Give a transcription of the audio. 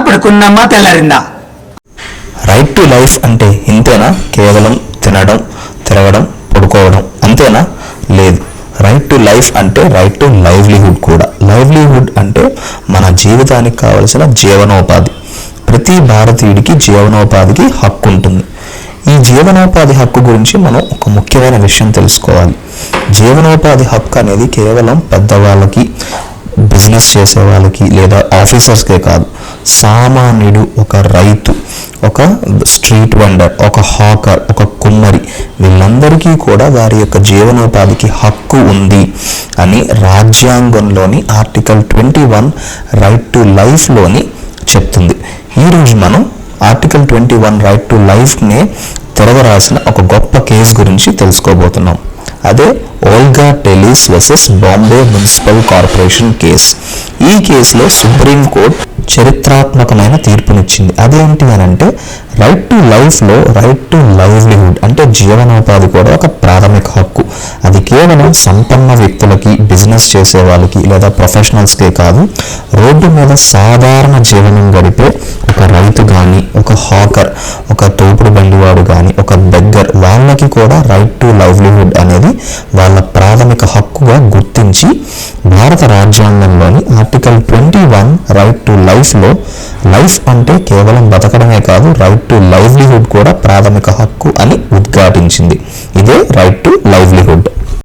పడుకున్నామా తెల్లారిందా. Right to life అంటే ఇంతేనా? కేవలం తినడం, తిరగడం, పడుకోవడం అంతేనా? లేదు. రైట్ టు లైఫ్ అంటే రైట్ టు లైవ్లీహుడ్ కూడా. లైవ్లీహుడ్ అంటే మన జీవితానికి కావలసిన జీవనోపాధి. ప్రతి భారతీయుడికి జీవనోపాధికి హక్కు ఉంటుంది. ఈ జీవనోపాధి హక్కు గురించి మనం ఒక ముఖ్యమైన విషయం తెలుసుకోవాలి. జీవనోపాధి హక్కు అనేది కేవలం పెద్దవాళ్ళకి, బిజినెస్ చేసే వాళ్ళకి లేదా ఆఫీసర్స్కే కాదు. సామాన్యుడు, ఒక రైతు, ఒక స్ట్రీట్ వెండర్, ఒక హాకర్, ఒక కుమ్మరి, వీళ్ళందరికీ కూడా వారి యొక్క జీవనోపాధికి హక్కు ఉంది అని రాజ్యాంగంలోని ఆర్టికల్ 21 రైట్ టు లైఫ్లోని చెప్తుంది. ఈరోజు మనం ఆర్టికల్ 21 రైట్ టు లైఫ్నే తిరగరాసిన ఒక గొప్ప కేసు గురించి తెలుసుకోబోతున్నాం. అదే Olga Tellis versus Bombay municipal corporation case. ఈ కేసులో సుప్రీంకోర్టు చరిత్రాత్మకమైన తీర్పునిచ్చింది. అదేంటి అని అంటే రైట్ టు లైఫ్లో రైట్ టు లైవ్లీహుడ్ అంటే జీవనోపాధి కూడా ఒక ప్రాథమిక హక్కు. అది కేవలం సంపన్న వ్యక్తులకి, బిజినెస్ చేసే వాళ్ళకి లేదా ప్రొఫెషనల్స్కే కాదు, రోడ్డు మీద సాధారణ జీవనం గడిపే ఒక రైతు కానీ, ఒక హాకర్, ఒక తోపుడు బండివాడు కానీ, ఒక బెగ్గర్, వాళ్ళకి కూడా రైట్ టు లైవ్లీహుడ్ అనేది వాళ్ళ ప్రాథమిక హక్కుగా గుర్తించి భారత రాజ్యాంగంలోని ఆర్టికల్ 21 రైట్ టు లైఫ్లో లైఫ్ అంటే కేవలం బతకడమే కాదు, రైట్ టు లైవ్లీహుడ్ కూడా ప్రాథమిక హక్కు అని ఉద్ఘాటించింది. ఇదే రైట్ టు లైవ్లీహుడ్.